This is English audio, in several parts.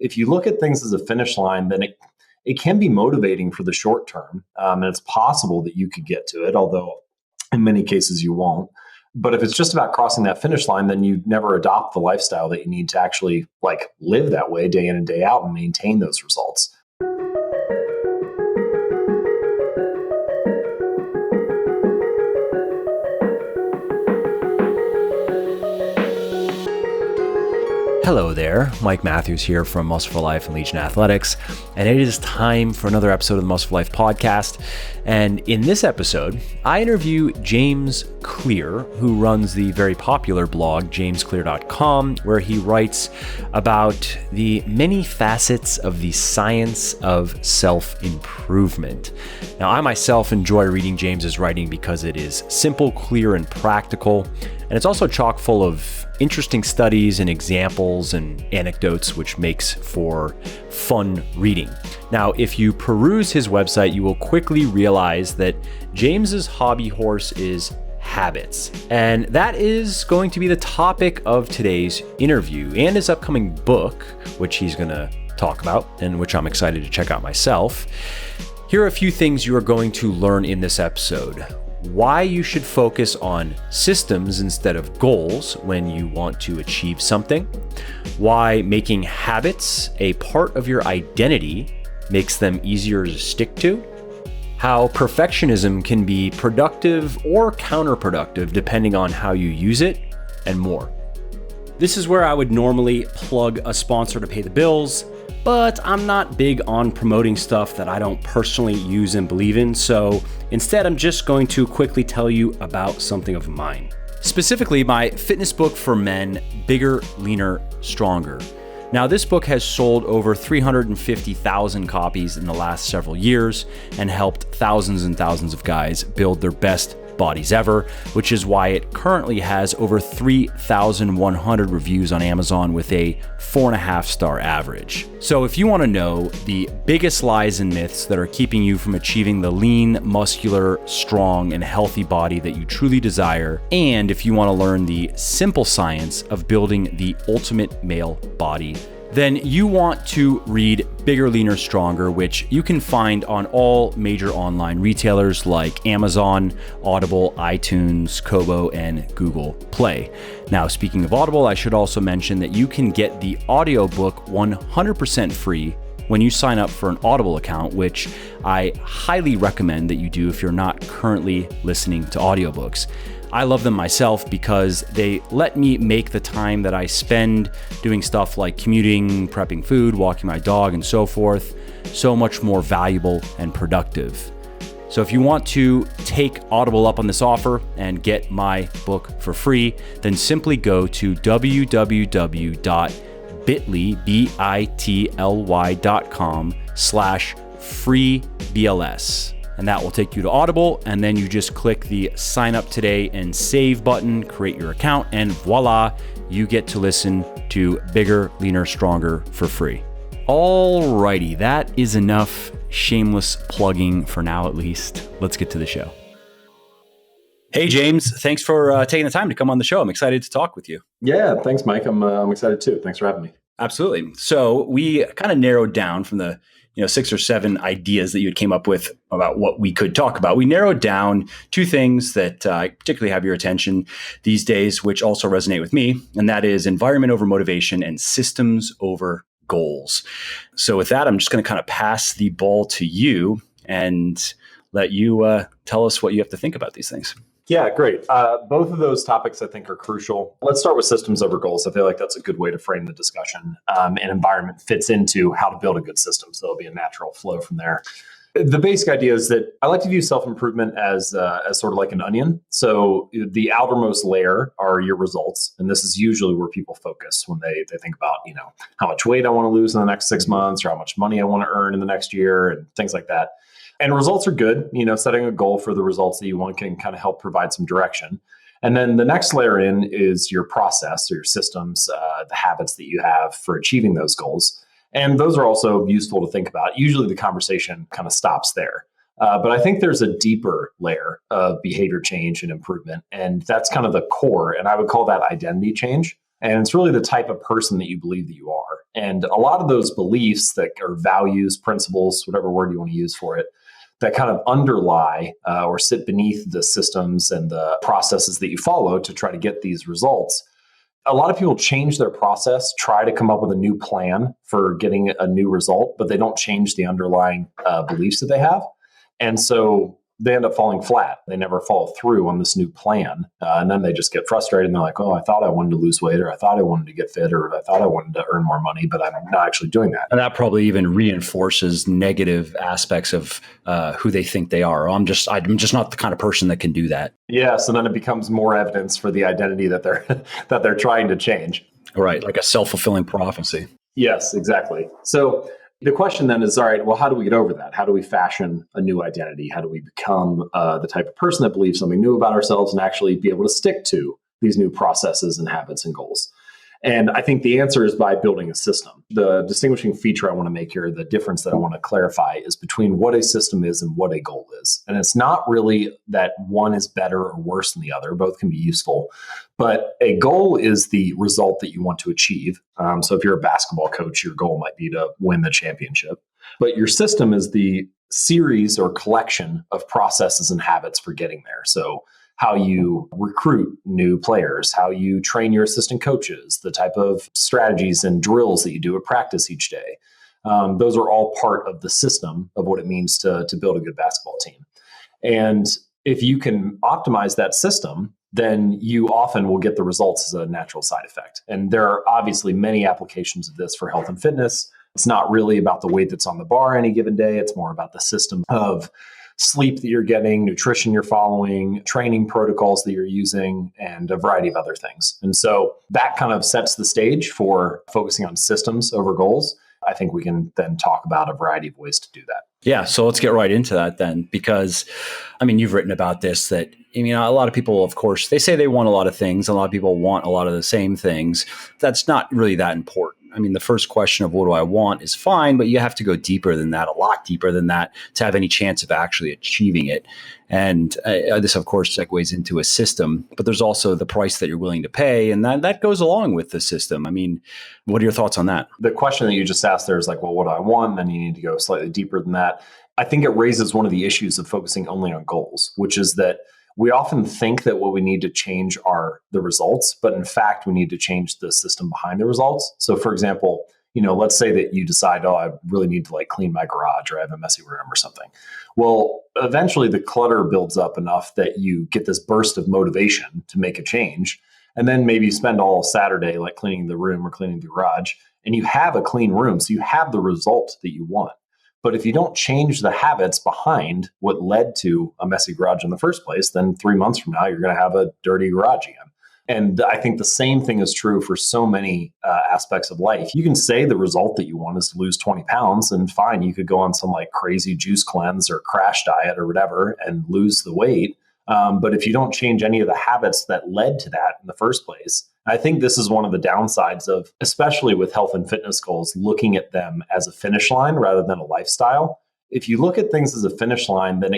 if you look at things as a finish line, then it can be motivating for the short term. And it's possible that you could get to it, although in many cases you won't. But if it's just about crossing that finish line, then you never adopt the lifestyle that you need to actually like live that way day in and day out and maintain those results. Hello there, Mike Matthews here from Muscle for Life and Legion Athletics, and it is time for another episode of the Muscle for Life podcast. And in this episode, I interview James Clear, who runs the very popular blog, jamesclear.com, where he writes about the many facets of the science of self-improvement. Now, I myself enjoy reading James's writing because it is simple, clear, and practical, and it's also chock full of interesting studies and examples and anecdotes, which makes for fun reading. Now, if you peruse his website, you will quickly realize that James's hobby horse is habits. And that is going to be the topic of today's interview and his upcoming book, which he's going to talk about and which I'm excited to check out myself. Here are a few things you are going to learn in this episode. Why you should focus on systems instead of goals when you want to achieve something, why making habits a part of your identity makes them easier to stick to, how perfectionism can be productive or counterproductive depending on how you use it, and more. This is where I would normally plug a sponsor to pay the bills, but I'm not big on promoting stuff that I don't personally use and believe in, so instead I'm just going to quickly tell you about something of mine. Specifically, my fitness book for men, Bigger, Leaner, Stronger. Now, this book has sold over 350,000 copies in the last several years and helped thousands and thousands of guys build their best bodies ever, which is why it currently has over 3,100 reviews on Amazon with a 4.5-star average. So if you want to know the biggest lies and myths that are keeping you from achieving the lean, muscular, strong, and healthy body that you truly desire, and if you want to learn the simple science of building the ultimate male body, then you want to read Bigger, Leaner, Stronger, which you can find on all major online retailers like Amazon, Audible, iTunes, Kobo, and Google Play. Now, speaking of Audible, I should also mention that you can get the audiobook 100% free when you sign up for an Audible account, which I highly recommend that you do if you're not currently listening to audiobooks. I love them myself because they let me make the time that I spend doing stuff like commuting, prepping food, walking my dog, and so forth, so much more valuable and productive. So if you want to take Audible up on this offer and get my book for free, then simply go to www.bit.ly.com/freebls. And that will take you to Audible, and then you just click the sign up today and save button, create your account, and voila, you get to listen to Bigger, Leaner, Stronger for free. Alrighty, that is enough shameless plugging for now at least. Let's get to the show. Hey James, thanks for taking the time to come on the show. I'm excited to talk with you. Yeah, thanks, Mike. I'm excited too. Thanks for having me. Absolutely. So we kind of narrowed down from the 6 or 7 ideas that you had came up with about what we could talk about. We narrowed down 2 things that particularly have your attention these days, which also resonate with me, and that is environment over motivation and systems over goals. So with that, I'm just going to kind of pass the ball to you and let you tell us what you have to think about these things. Yeah, great. Both of those topics I think are crucial. Let's start with systems over goals. I feel like that's a good way to frame the discussion. And environment fits into how to build a good system. So there'll be a natural flow from there. The basic idea is that I like to view self-improvement as sort of like an onion. So the outermost layer are your results. And this is usually where people focus when they think about, how much weight I want to lose in the next 6 months or how much money I want to earn in the next year and things like that. And results are good. Setting a goal for the results that you want can kind of help provide some direction. And then the next layer in is your process or your systems, the habits that you have for achieving those goals. And those are also useful to think about. Usually the conversation kind of stops there. But I think there's a deeper layer of behavior change and improvement. And that's kind of the core. And I would call that identity change. And it's really the type of person that you believe that you are. And a lot of those beliefs that are values, principles, whatever word you want to use for it, that kind of underlie or sit beneath the systems and the processes that you follow to try to get these results. A lot of people change their process, try to come up with a new plan for getting a new result, but they don't change the underlying beliefs that they have. And so they end up falling flat. They never follow through on this new plan. And then they just get frustrated and they're like, oh, I thought I wanted to lose weight, or I thought I wanted to get fit, or I thought I wanted to earn more money, but I'm not actually doing that. And that probably even reinforces negative aspects of who they think they are. I'm just not the kind of person that can do that. Yeah. So then it becomes more evidence for the identity that they're trying to change. Right. Like a self-fulfilling prophecy. Yes, exactly. So the question then is, all right, well, how do we get over that? How do we fashion a new identity? How do we become the type of person that believes something new about ourselves and actually be able to stick to these new processes and habits and goals? And I think the answer is by building a system. The distinguishing feature I want to make here, the difference that I want to clarify, is between what a system is and what a goal is. And it's not really that one is better or worse than the other. Both can be useful. But a goal is the result that you want to achieve. So if you're a basketball coach, your goal might be to win the championship. But your system is the series or collection of processes and habits for getting there. So how you recruit new players, how you train your assistant coaches, the type of strategies and drills that you do at practice each day. Those are all part of the system of what it means to build a good basketball team. And if you can optimize that system, then you often will get the results as a natural side effect. And there are obviously many applications of this for health and fitness. It's not really about the weight that's on the bar any given day. It's more about the system of sleep that you're getting, nutrition you're following, training protocols that you're using, and a variety of other things. And so that kind of sets the stage for focusing on systems over goals. I think we can then talk about a variety of ways to do that. Yeah. So let's get right into that then, because you've written about this, that, a lot of people, of course, they say they want a lot of things. A lot of people want a lot of the same things. That's not really that important. The first question of what do I want is fine, but you have to go deeper than that, a lot deeper than that, to have any chance of actually achieving it. And this, of course, segues into a system, but there's also the price that you're willing to pay. And that goes along with the system. What are your thoughts on that? The question that you just asked there is like, well, what do I want? Then you need to go slightly deeper than that. I think it raises one of the issues of focusing only on goals, which is that we often think that what we need to change are the results, but in fact, we need to change the system behind the results. So for example, let's say that you decide, oh, I really need to clean my garage, or I have a messy room or something. Well, eventually the clutter builds up enough that you get this burst of motivation to make a change. And then maybe you spend all Saturday cleaning the room or cleaning the garage, and you have a clean room. So you have the result that you want. But if you don't change the habits behind what led to a messy garage in the first place, then 3 months from now, you're going to have a dirty garage again. And I think the same thing is true for so many aspects of life. You can say the result that you want is to lose 20 pounds, and fine, you could go on some crazy juice cleanse or crash diet or whatever and lose the weight. But if you don't change any of the habits that led to that in the first place, I think this is one of the downsides of, especially with health and fitness goals, looking at them as a finish line rather than a lifestyle. If you look at things as a finish line, then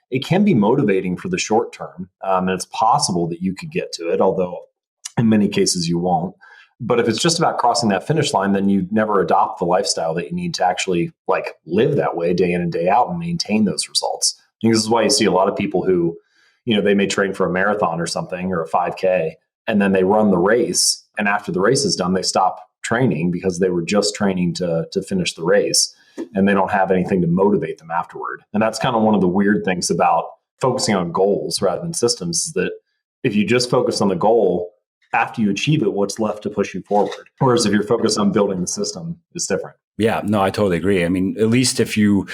it can be motivating for the short term. And it's possible that you could get to it, although in many cases you won't. But if it's just about crossing that finish line, then you never adopt the lifestyle that you need to actually live that way day in and day out and maintain those results. I think this is why you see a lot of people who, they may train for a marathon or something, or a 5K, and then they run the race. And after the race is done, they stop training because they were just training to finish the race, and they don't have anything to motivate them afterward. And that's kind of one of the weird things about focusing on goals rather than systems, is that if you just focus on the goal, after you achieve it, what's left to push you forward? Whereas if you're focused on building the system, it's different. Yeah, no, I totally agree. At least if you,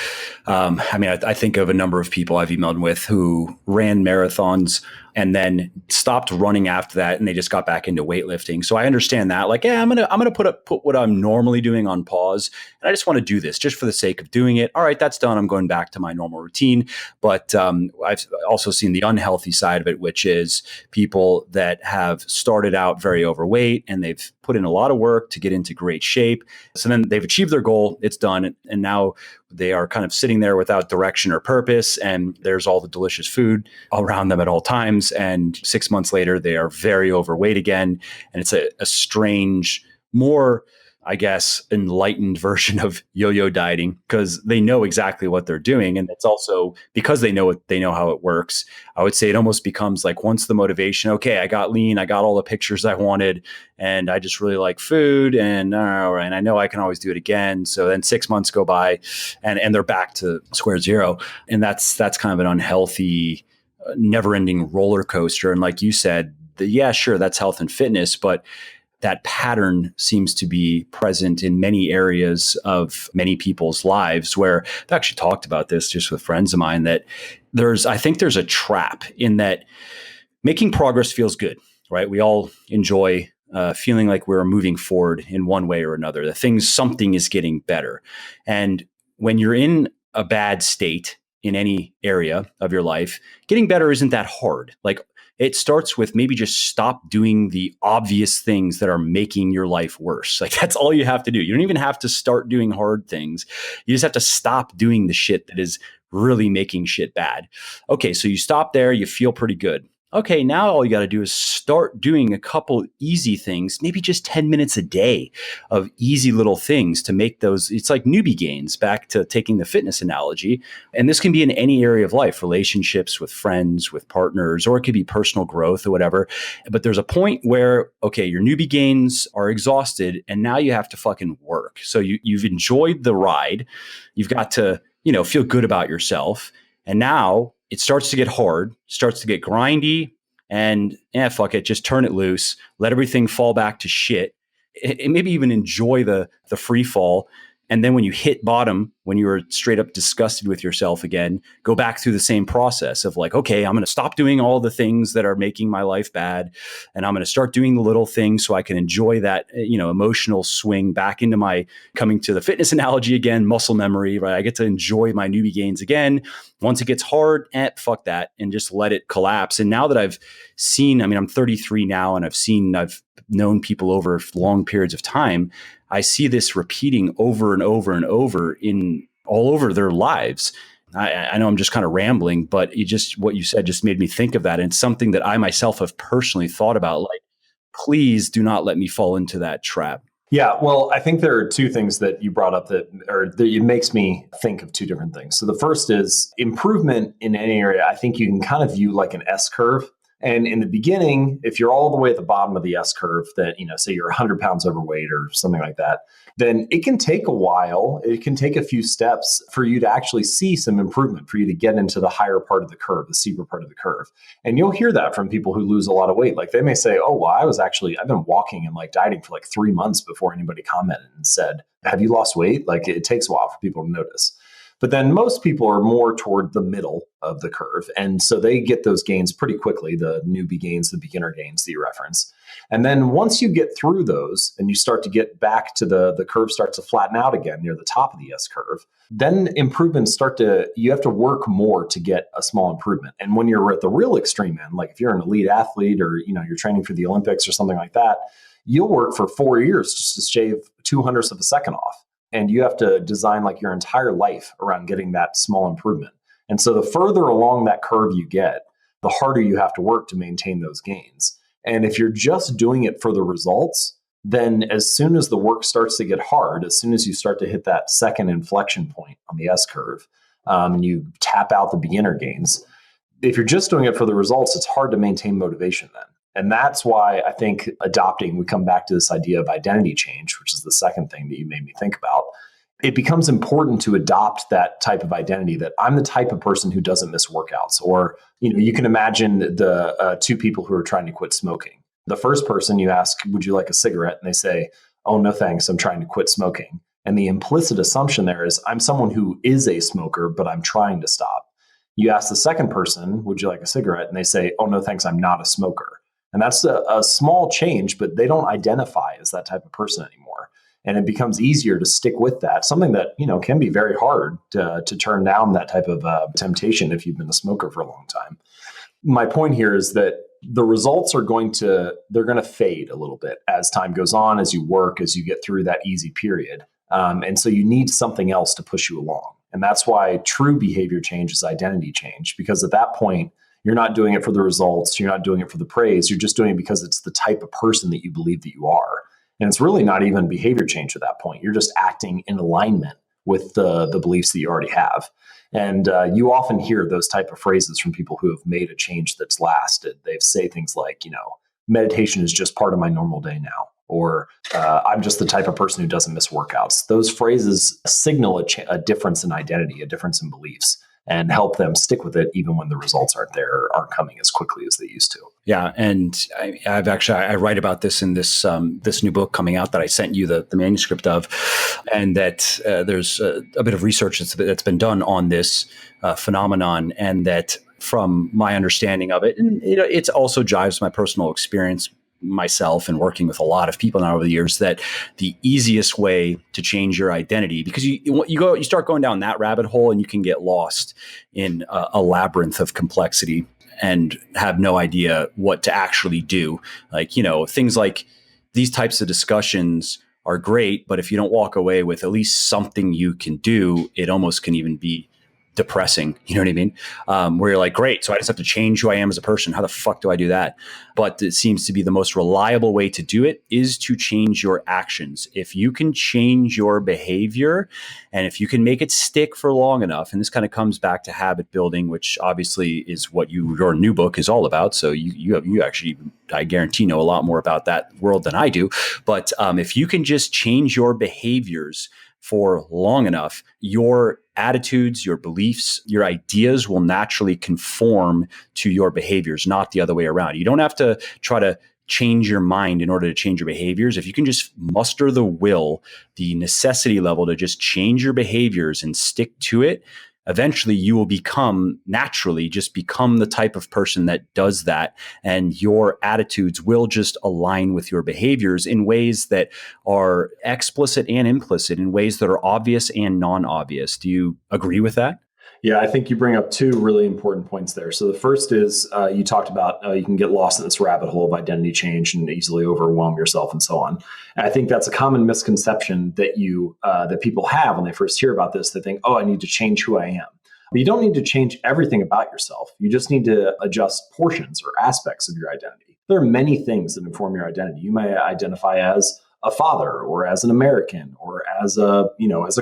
I think of a number of people I've emailed with who ran marathons and then stopped running after that, and they just got back into weightlifting. So I understand that. I'm gonna put what I'm normally doing on pause, and I just want to do this just for the sake of doing it. All right, that's done. I'm going back to my normal routine. But I've also seen the unhealthy side of it, which is people that have started out very overweight and they've put in a lot of work to get into great shape. So then they've achieved their goal, it's done. And now they are kind of sitting there without direction or purpose. And there's all the delicious food around them at all times. And 6 months later, they are very overweight again. And it's a strange, more, I guess, enlightened version of yo-yo dieting because they know exactly what they're doing. And it's also because they know how it works. I would say it almost becomes like once the motivation, okay, I got lean, I got all the pictures I wanted, and I just really like food and I know I can always do it again. So then 6 months go by and they're back to square zero. And that's kind of an unhealthy, never-ending roller coaster. And like you said, yeah, sure, that's health and fitness, but that pattern seems to be present in many areas of many people's lives where I've actually talked about this just with friends of mine that I think there's a trap in that making progress feels good, right? We all enjoy feeling like we're moving forward in one way or another, something is getting better. And when you're in a bad state in any area of your life, getting better isn't that hard. Like, it starts with maybe just stop doing the obvious things that are making your life worse. Like, that's all you have to do. You don't even have to start doing hard things. You just have to stop doing the shit that is really making shit bad. Okay, so you stop there, you feel pretty good. Okay, now all you got to do is start doing a couple easy things, maybe just 10 minutes a day of easy little things to make those, it's like newbie gains, back to taking the fitness analogy. And this can be in any area of life, relationships with friends, with partners, or it could be personal growth or whatever. But there's a point where, okay, your newbie gains are exhausted and now you have to fucking work. So you've enjoyed the ride. You've got to, feel good about yourself. And now it starts to get hard, starts to get grindy, and fuck it, just turn it loose, let everything fall back to shit, and maybe even enjoy the free fall. And then when you hit bottom, when you are straight up disgusted with yourself again, go back through the same process of like, okay, I'm going to stop doing all the things that are making my life bad. And I'm going to start doing the little things so I can enjoy that, emotional swing back into my coming to the fitness analogy again, muscle memory, right? I get to enjoy my newbie gains again. Once it gets hard, fuck that, and just let it collapse. And now that I've seen, I'm 33 now, and I've known people over long periods of time, I see this repeating over and over and over in all over their lives. I know I'm just kind of rambling, but what you said just made me think of that. And it's something that I myself have personally thought about, like, please do not let me fall into that trap. Yeah, well, I think there are two things that you brought up that it makes me think of two different things. So the first is improvement in any area. I think you can kind of view like an S curve. And in the beginning, if you're all the way at the bottom of the S curve, that, say you're 100 pounds overweight or something like that, then it can take a while. It can take a few steps for you to actually see some improvement, for you to get into the higher part of the curve, the steeper part of the curve. And you'll hear that from people who lose a lot of weight. Like, they may say, oh, well, I've been walking and like dieting for like 3 months before anybody commented and said, have you lost weight? Like, it takes a while for people to notice. But then most people are more toward the middle of the curve. And so they get those gains pretty quickly, the newbie gains, the beginner gains that you reference. And then once you get through those and you start to get back to the curve starts to flatten out again near the top of the S curve, then improvements you have to work more to get a small improvement. And when you're at the real extreme end, like if you're an elite athlete or, you're training for the Olympics or something like that, you'll work for 4 years just to shave 0.02 of a second off. And you have to design like your entire life around getting that small improvement. And so the further along that curve you get, the harder you have to work to maintain those gains. And if you're just doing it for the results, then as soon as the work starts to get hard, as soon as you start to hit that second inflection point on the S curve, and you tap out the beginner gains, if you're just doing it for the results, it's hard to maintain motivation then. And that's why I think we come back to this idea of identity change, which is the second thing that you made me think about. It becomes important to adopt that type of identity, that I'm the type of person who doesn't miss workouts. Or, you can imagine the two people who are trying to quit smoking. The first person you ask, would you like a cigarette? And they say, oh, no, thanks, I'm trying to quit smoking. And the implicit assumption there is I'm someone who is a smoker, but I'm trying to stop. You ask the second person, would you like a cigarette? And they say, oh, no, thanks, I'm not a smoker. And that's a small change, but they don't identify as that type of person anymore. And it becomes easier to stick with that, something that, can be very hard to turn down that type of temptation if you've been a smoker for a long time. My point here is that the results they're going to fade a little bit as time goes on, as you work, as you get through that easy period. And so you need something else to push you along. And that's why true behavior change is identity change, because at that point, you're not doing it for the results. You're not doing it for the praise. You're just doing it because it's the type of person that you believe that you are. And it's really not even behavior change at that point. You're just acting in alignment with the beliefs that you already have. And you often hear those type of phrases from people who have made a change that's lasted. They say things like, meditation is just part of my normal day now, or I'm just the type of person who doesn't miss workouts. Those phrases signal a difference in identity, a difference in beliefs, and help them stick with it even when the results aren't there or aren't coming as quickly as they used to. Yeah, and I write about this in this new book coming out that I sent you the manuscript of, and that there's a bit of research that's been done on this phenomenon, and that from my understanding of it, and it's also jives my personal experience myself and working with a lot of people now over the years, that the easiest way to change your identity, because you start going down that rabbit hole and you can get lost in a labyrinth of complexity and have no idea what to actually do. Like, things like these types of discussions are great, but if you don't walk away with at least something you can do, it almost can even be depressing. You know what I mean? Where you're like, great, so I just have to change who I am as a person. How the fuck do I do that? But it seems to be the most reliable way to do it is to change your actions. If you can change your behavior, and if you can make it stick for long enough, and this kind of comes back to habit building, which obviously is what your new book is all about. So you actually, I guarantee, know a lot more about that world than I do. But if you can just change your behaviors for long enough, your attitudes, your beliefs, your ideas will naturally conform to your behaviors, not the other way around. You don't have to try to change your mind in order to change your behaviors. If you can just muster the will, the necessity level to just change your behaviors and stick to it, eventually you will naturally become the type of person that does that. And your attitudes will just align with your behaviors in ways that are explicit and implicit, in ways that are obvious and non-obvious. Do you agree with that? Yeah, I think you bring up two really important points there. So the first is you talked about you can get lost in this rabbit hole of identity change and easily overwhelm yourself and so on. And I think that's a common misconception that that people have when they first hear about this. They think, oh, I need to change who I am. But you don't need to change everything about yourself. You just need to adjust portions or aspects of your identity. There are many things that inform your identity. You may identify as a father, or as an American, or as a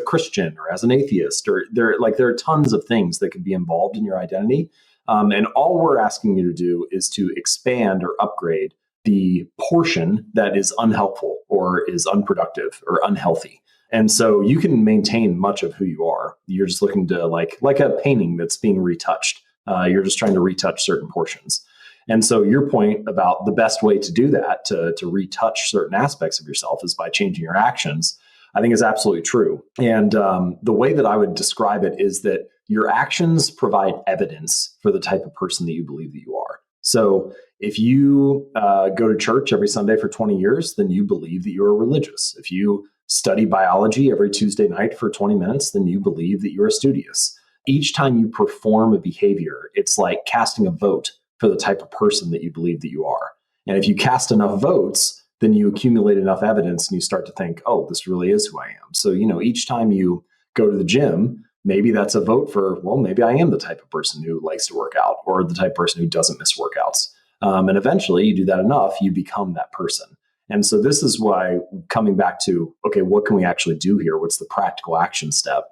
Christian, or as an atheist, or there are tons of things that could be involved in your identity. And all we're asking you to do is to expand or upgrade the portion that is unhelpful or is unproductive or unhealthy. And so you can maintain much of who you are. You're just looking to like a painting that's being retouched. You're just trying to retouch certain portions. And so your point about the best way to do that, to retouch certain aspects of yourself, is by changing your actions, I think is absolutely true. And the way that I would describe it is that your actions provide evidence for the type of person that you believe that you are. So if you go to church every Sunday for 20 years, then you believe that you're religious. If you study biology every Tuesday night for 20 minutes, then you believe that you're studious. Each time you perform a behavior, it's like casting a vote for the type of person that you believe that you are. And if you cast enough votes, then you accumulate enough evidence and you start to think, oh, this really is who I am. So, each time you go to the gym, maybe that's a vote for, well, maybe I am the type of person who likes to work out, or the type of person who doesn't miss workouts. And eventually you do that enough, you become that person. And so this is why, coming back to, okay, what can we actually do here? What's the practical action step?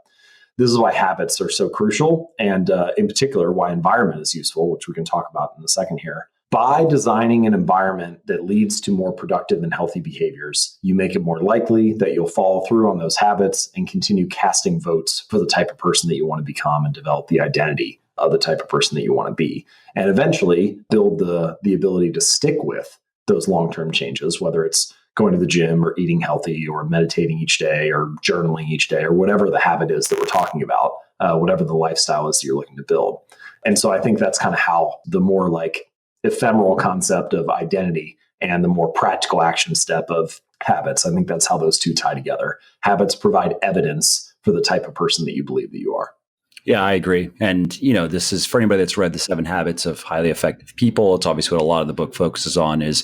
This is why habits are so crucial, and in particular, why environment is useful, which we can talk about in a second here. By designing an environment that leads to more productive and healthy behaviors, you make it more likely that you'll follow through on those habits and continue casting votes for the type of person that you want to become and develop the identity of the type of person that you want to be. And eventually build the ability to stick with those long-term changes, whether it's going to the gym or eating healthy or meditating each day or journaling each day or whatever the habit is that we're talking about, whatever the lifestyle is that you're looking to build. And so I think that's kind of how the more like ephemeral concept of identity and the more practical action step of habits, I think that's how those two tie together. Habits provide evidence for the type of person that you believe that you are. Yeah, I agree. And, this is for anybody that's read The 7 Habits of Highly Effective People. It's obviously what a lot of the book focuses on is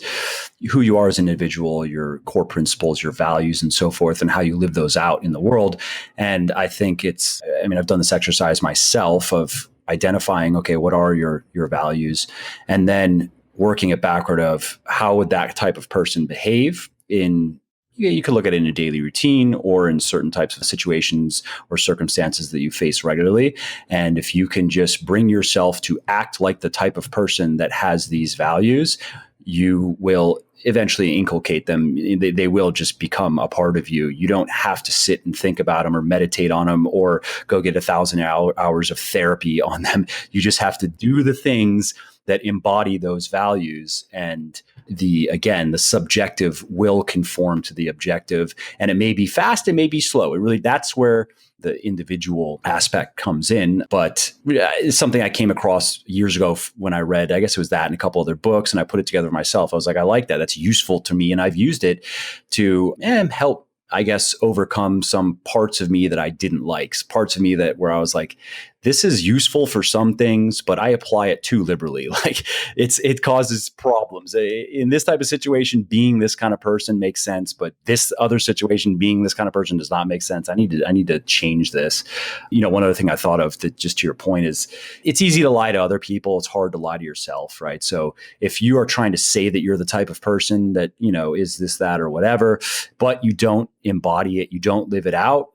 who you are as an individual, your core principles, your values, and so forth, and how you live those out in the world. And I think I've done this exercise myself of identifying, okay, what are your values? And then working it backward of how would that type of person behave in, you could look at it in a daily routine or in certain types of situations or circumstances that you face regularly. And if you can just bring yourself to act like the type of person that has these values, you will eventually inculcate them. They will just become a part of you. You don't have to sit and think about them or meditate on them or go get 1,000 hours of therapy on them. You just have to do the things that embody those values. And the subjective will conform to the objective. And it may be fast, it may be slow. That's where the individual aspect comes in. But it's something I came across years ago when I read, I guess it was that and a couple other books, and I put it together myself. I was like, I like that. That's useful to me. And I've used it to help, I guess, overcome some parts of me that I didn't like, parts of me where I was like, this is useful for some things, but I apply it too liberally. Like it causes problems. In this type of situation, being this kind of person makes sense, but this other situation, being this kind of person does not make sense. I need to change this. One other thing I thought of that, just to your point, is it's easy to lie to other people. It's hard to lie to yourself, right? So if you are trying to say that you're the type of person that, is this, that, or whatever, but you don't embody it, you don't live it out,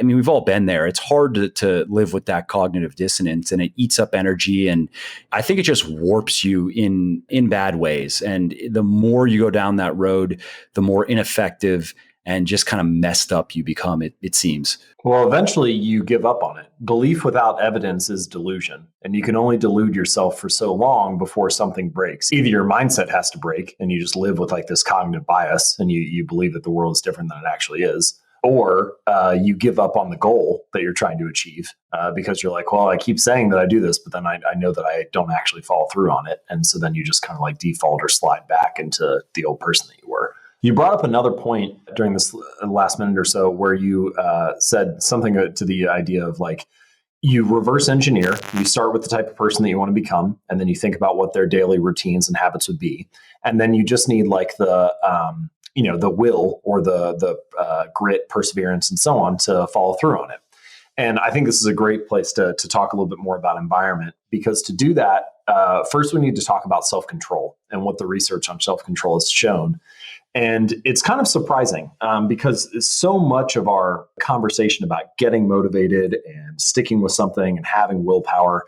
we've all been there. It's hard to live with that cognitive dissonance, and it eats up energy. And I think it just warps you in bad ways. And the more you go down that road, the more ineffective and just kind of messed up you become, it seems. Well, eventually you give up on it. Belief without evidence is delusion. And you can only delude yourself for so long before something breaks. Either your mindset has to break and you just live with like this cognitive bias and you believe that the world is different than it actually is. Or you give up on the goal that you're trying to achieve because you're like, well, I keep saying that I do this, but then I know that I don't actually follow through on it. And so then you just kind of like default or slide back into the old person that you were. You brought up another point during this last minute or so where you said something to the idea of like, you reverse engineer, you start with the type of person that you want to become, and then you think about what their daily routines and habits would be. And then you just need like the will or the grit, perseverance, and so on to follow through on it. And I think this is a great place to talk a little bit more about environment, because to do that, first we need to talk about self-control and what the research on self-control has shown. And it's kind of surprising because so much of our conversation about getting motivated and sticking with something and having willpower,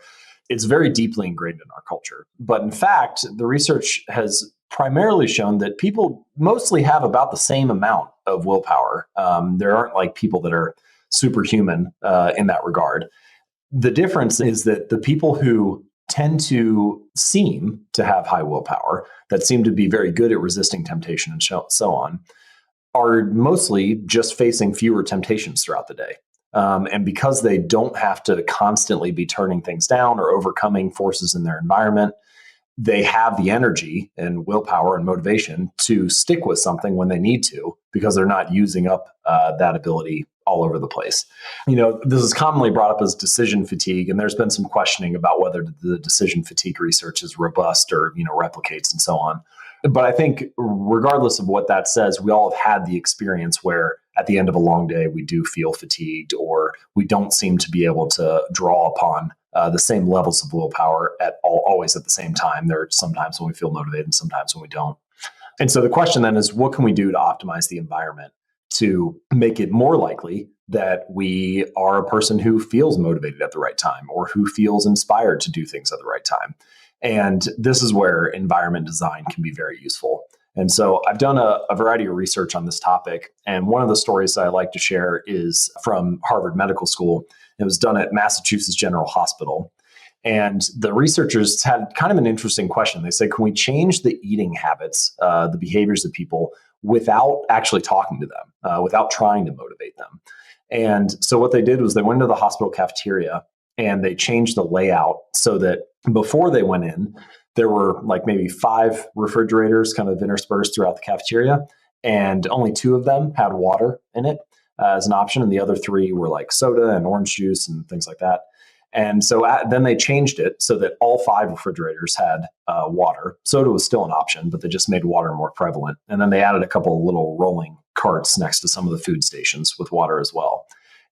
it's very deeply ingrained in our culture. But in fact, the research has primarily shown that people mostly have about the same amount of willpower. There aren't like people that are superhuman in that regard. The difference is that the people who tend to seem to have high willpower, that seem to be very good at resisting temptation and so on, are mostly just facing fewer temptations throughout the day. And because they don't have to constantly be turning things down or overcoming forces in their environment, they have the energy and willpower and motivation to stick with something when they need to, because they're not using up that ability all over the place. This is commonly brought up as decision fatigue, and there's been some questioning about whether the decision fatigue research is robust or, replicates and so on. But I think regardless of what that says, we all have had the experience where at the end of a long day, we do feel fatigued, or we don't seem to be able to draw upon the same levels of willpower always at the same time. There are sometimes when we feel motivated and sometimes when we don't. And so the question then is, what can we do to optimize the environment to make it more likely that we are a person who feels motivated at the right time or who feels inspired to do things at the right time? And this is where environment design can be very useful. And so I've done a variety of research on this topic. And one of the stories that I like to share is from Harvard Medical School. It was done at Massachusetts General Hospital. And the researchers had kind of an interesting question. They said, can we change the eating habits, the behaviors of people without actually talking to them, without trying to motivate them? And so what they did was they went to the hospital cafeteria and they changed the layout so that before they went in, there were like maybe 5 refrigerators kind of interspersed throughout the cafeteria, and only 2 of them had water in it as an option, and the other 3 were like soda and orange juice and things like that. And so then they changed it so that all 5 refrigerators had water. Soda was still an option, but they just made water more prevalent. And then they added a couple of little rolling carts next to some of the food stations with water as well.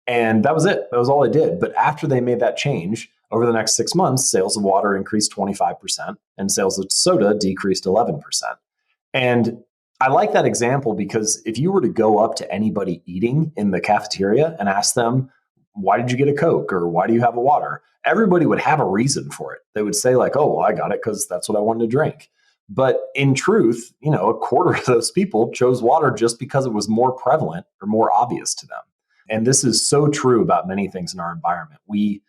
And that was it. That was all they did. But after they made that change, over the next 6 months, sales of water increased 25% and sales of soda decreased 11%. And I like that example because if you were to go up to anybody eating in the cafeteria and ask them, why did you get a Coke or why do you have a water? Everybody would have a reason for it. They would say like, oh, well, I got it because that's what I wanted to drink. But in truth, a quarter of those people chose water just because it was more prevalent or more obvious to them. And this is so true about many things in our environment. We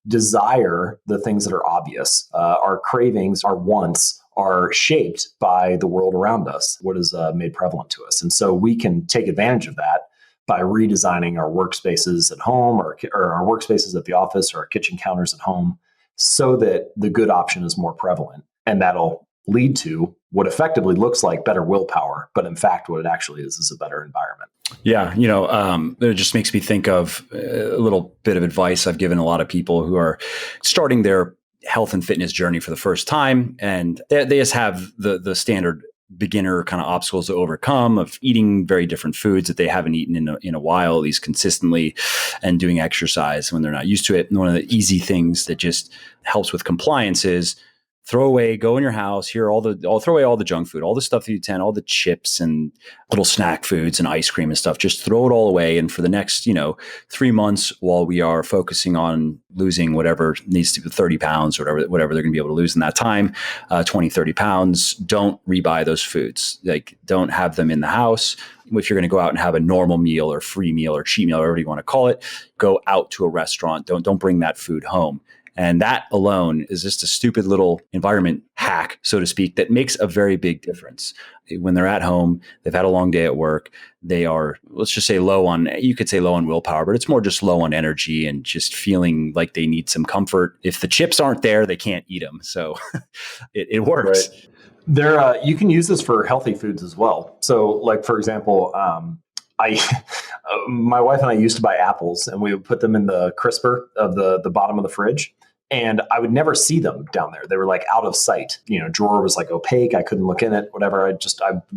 desire the things that are obvious. Our cravings, our wants are shaped by the world around us, what is made prevalent to us. And so we can take advantage of that by redesigning our workspaces at home or our workspaces at the office or our kitchen counters at home so that the good option is more prevalent. And that'll lead to what effectively looks like better willpower, but in fact, what it actually is a better environment. Yeah, it just makes me think of a little bit of advice I've given a lot of people who are starting their health and fitness journey for the first time, and they just have the standard beginner kind of obstacles to overcome of eating very different foods that they haven't eaten in a while, at least consistently, and doing exercise when they're not used to it. And one of the easy things that just helps with compliance is go in your house, I'll throw away all the junk food, all the stuff that you tend, all the chips and little snack foods and ice cream and stuff, just throw it all away. And for the next, 3 months while we are focusing on losing whatever needs to be 30 pounds or whatever they're going to be able to lose in that time, 20, 30 pounds, don't rebuy those foods. Like don't have them in the house. If you're going to go out and have a normal meal or free meal or cheat meal, whatever you want to call it, go out to a restaurant. Don't bring that food home. And that alone is just a stupid little environment hack, so to speak, that makes a very big difference. When they're at home, they've had a long day at work, they are, let's just say you could say low on willpower, but it's more just low on energy and just feeling like they need some comfort. If the chips aren't there, they can't eat them. So it works. Right. You can use this for healthy foods as well. So like, for example, my wife and I used to buy apples and we would put them in the crisper of the bottom of the fridge. And I would never see them down there. They were like out of sight. Drawer was like opaque. I couldn't look in it, whatever.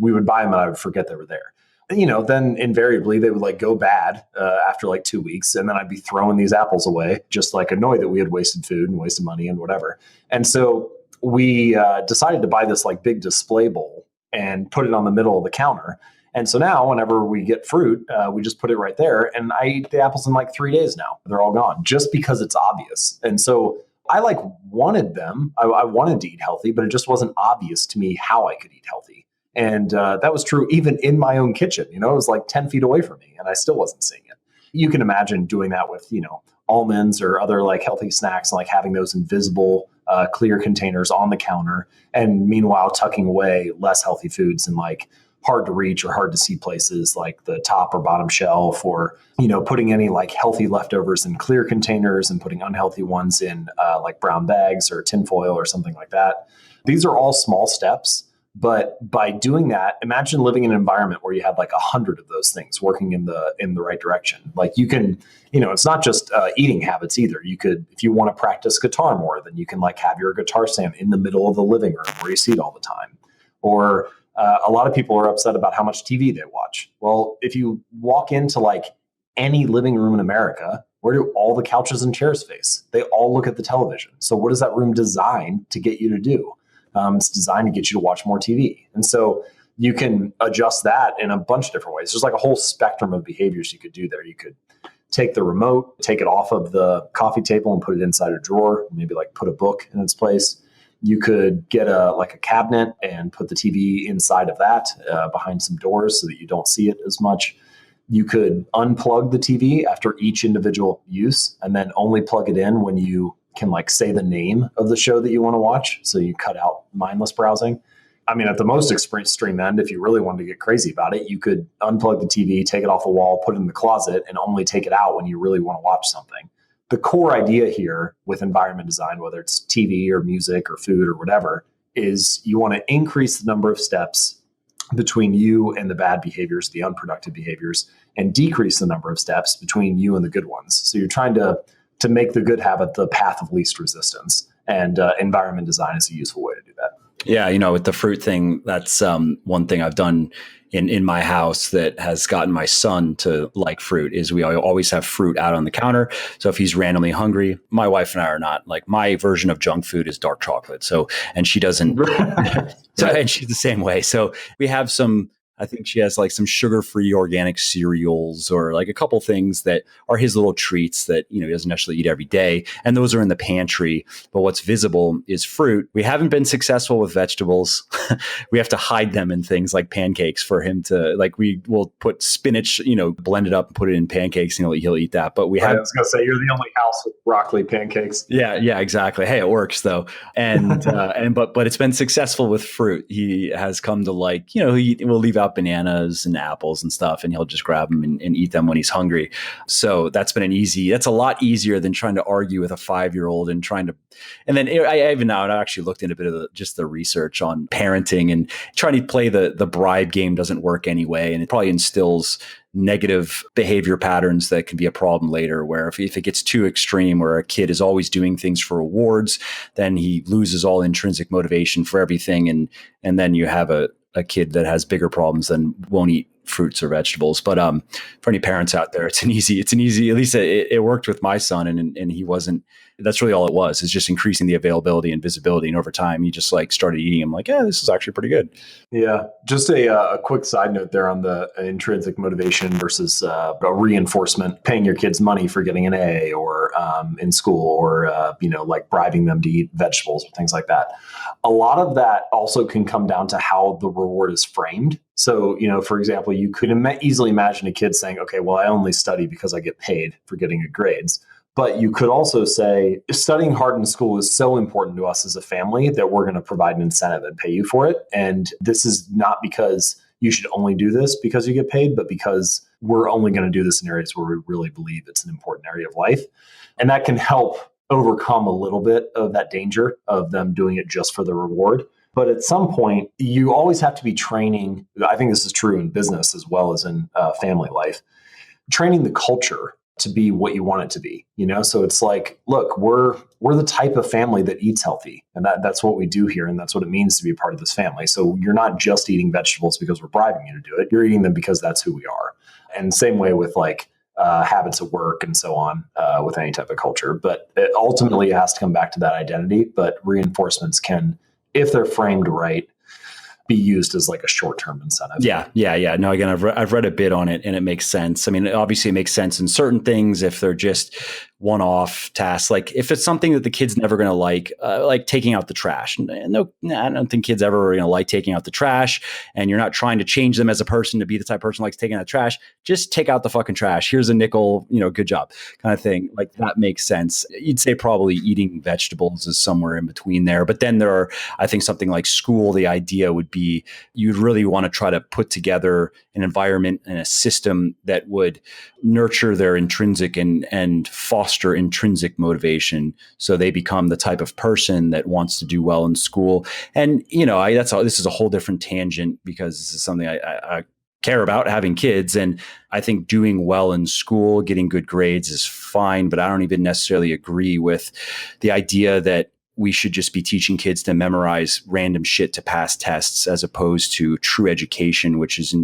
We would buy them and I would forget they were there. And, then invariably they would like go bad after like 2 weeks. And then I'd be throwing these apples away, just like annoyed that we had wasted food and wasted money and whatever. And so we decided to buy this like big display bowl and put it on the middle of the counter. And so now whenever we get fruit, we just put it right there. And I eat the apples in like 3 days now. They're all gone just because it's obvious. And so I wanted them. I wanted to eat healthy, but it just wasn't obvious to me how I could eat healthy. And that was true even in my own kitchen. It was like 10 feet away from me and I still wasn't seeing it. You can imagine doing that with, almonds or other like healthy snacks, like having those invisible clear containers on the counter. And meanwhile, tucking away less healthy foods and like hard to reach or hard to see places like the top or bottom shelf, or, putting any like healthy leftovers in clear containers and putting unhealthy ones in like brown bags or tinfoil or something like that. These are all small steps. But by doing that, imagine living in an environment where you have like 100 of those things working in the right direction. Like you can, it's not just eating habits either. You could, if you want to practice guitar more, then you can like have your guitar stand in the middle of the living room where you see it all the time. Or a lot of people are upset about how much TV they watch. Well, if you walk into like any living room in America, where do all the couches and chairs face? They all look at the television. So what is that room designed to get you to do? It's designed to get you to watch more TV. And so you can adjust that in a bunch of different ways. There's like a whole spectrum of behaviors you could do there. You could take the remote, take it off of the coffee table and put it inside a drawer, maybe like put a book in its place. You could get a cabinet and put the TV inside of that behind some doors so that you don't see it as much. You could unplug the TV after each individual use and then only plug it in when you can like say the name of the show that you want to watch. So you cut out mindless browsing. I mean, at the most extreme end, if you really wanted to get crazy about it, you could unplug the TV, take it off the wall, put it in the closet, and only take it out when you really want to watch something. The core idea here with environment design, whether it's TV or music or food or whatever, is you want to increase the number of steps between you and the bad behaviors, the unproductive behaviors, and decrease the number of steps between you and the good ones. So you're trying to to make the good habit the path of least resistance. And environment design is a useful way to do that. Yeah, with the fruit thing, that's one thing I've done in my house that has gotten my son to like fruit is we always have fruit out on the counter. So if he's randomly hungry, my wife and I are not, like, my version of junk food is dark chocolate. So, and she doesn't, and she's the same way. So we have I think she has like some sugar-free organic cereals or like a couple things that are his little treats that, he doesn't necessarily eat every day. And those are in the pantry. But what's visible is fruit. We haven't been successful with vegetables. We have to hide them in things like pancakes for him to, like, we will put spinach, blend it up and put it in pancakes and he'll eat that. But I was going to say, you're the only house with broccoli pancakes. Yeah, exactly. Hey, it works though. And, but it's been successful with fruit. He has come to like, we'll leave out bananas and apples and stuff, and he'll just grab them and eat them when he's hungry. So that's a lot easier than trying to argue with a 5-year-old and then I even now, and I actually looked into a bit of just the research on parenting, and trying to play the bribe game doesn't work anyway. And it probably instills negative behavior patterns that can be a problem later, where if it gets too extreme, where a kid is always doing things for rewards, then he loses all intrinsic motivation for everything. And then you have a kid that has bigger problems than won't eat fruits or vegetables. But for any parents out there, it's an easy, at least it worked with my son, and he wasn't, that's really all it was, is just increasing the availability and visibility. And over time, he just like started eating them like, yeah, this is actually pretty good. Yeah. Just a quick side note there on the intrinsic motivation versus reinforcement, paying your kids money for getting an A or in school, or, like bribing them to eat vegetables or things like that. A lot of that also can come down to how the reward is framed. So, for example, you could easily imagine a kid saying, okay, well, I only study because I get paid for getting good grades. But you could also say, studying hard in school is so important to us as a family that we're going to provide an incentive and pay you for it. And this is not because you should only do this because you get paid, but because we're only going to do this in areas where we really believe it's an important area of life. And that can help overcome a little bit of that danger of them doing it just for the reward. But at some point, you always have to be training. I think this is true in business as well as in family life, training the culture to be what you want it to be, So it's like, look, we're the type of family that eats healthy, and that's what we do here, and that's what it means to be a part of this family. So you're not just eating vegetables because we're bribing you to do it. You're eating them because that's who we are. And same way with like habits of work and so on with any type of culture. But ultimately, it has to come back to that identity. But reinforcements can, if they're framed right, be used as like a short-term incentive. Yeah. No, again, I've read a bit on it, and it makes sense. I mean, obviously it makes sense in certain things if they're just one-off tasks. Like if it's something that the kid's never going to like taking out the trash. No, I don't think kids ever are going to like taking out the trash, and you're not trying to change them as a person to be the type of person who likes taking out trash. Just take out the fucking trash. Here's a nickel, good job kind of thing. Like that makes sense. You'd say probably eating vegetables is somewhere in between there. But then there are, I think something like school, the idea would be you'd really want to try to put together an environment and a system that would nurture their intrinsic and foster intrinsic motivation, so they become the type of person that wants to do well in school. And this is a whole different tangent, because this is something I care about, having kids. And I think doing well in school, getting good grades is fine, but I don't even necessarily agree with the idea that we should just be teaching kids to memorize random shit to pass tests, as opposed to true education, which is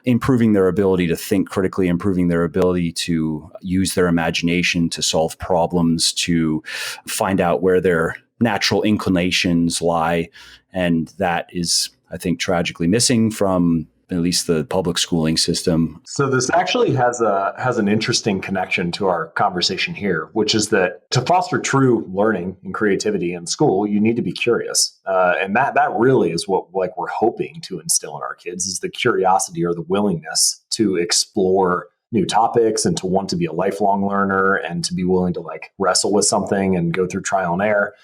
improving their ability to think critically, improving their ability to use their imagination to solve problems, to find out where their natural inclinations lie. And that is, I think, tragically missing from at least the public schooling system. So this actually has an interesting connection to our conversation here, which is that to foster true learning and creativity in school, you need to be curious. And that really is what we're hoping to instill in our kids, is the curiosity or the willingness to explore new topics and to want to be a lifelong learner and to be willing to like wrestle with something and go through trial and error.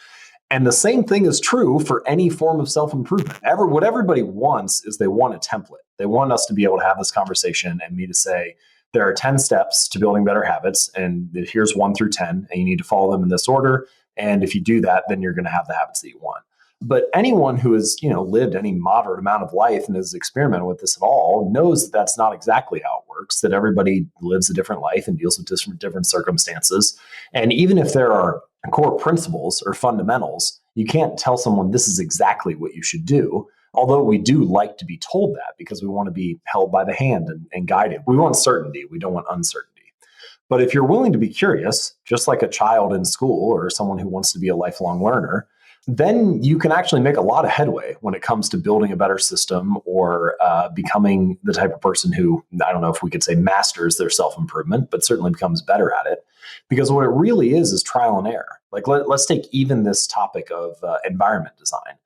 And the same thing is true for any form of self-improvement. What everybody wants is they want a template. They want us to be able to have this conversation and me to say, there are 10 steps to building better habits, and here's 1 through 10, and you need to follow them in this order. And if you do that, then you're going to have the habits that you want. But anyone who has, lived any moderate amount of life and has experimented with this at all knows that that's not exactly how it works, that everybody lives a different life and deals with different circumstances. And even if there are core principles or fundamentals, you can't tell someone this is exactly what you should do. Although we do like to be told that because we want to be held by the hand and guided. We want certainty. We don't want uncertainty. But if you're willing to be curious, just like a child in school or someone who wants to be a lifelong learner, then you can actually make a lot of headway when it comes to building a better system or becoming the type of person who, I don't know if we could say masters their self-improvement, but certainly becomes better at it. Because what it really is trial and error. Like let's take even this topic of environment design.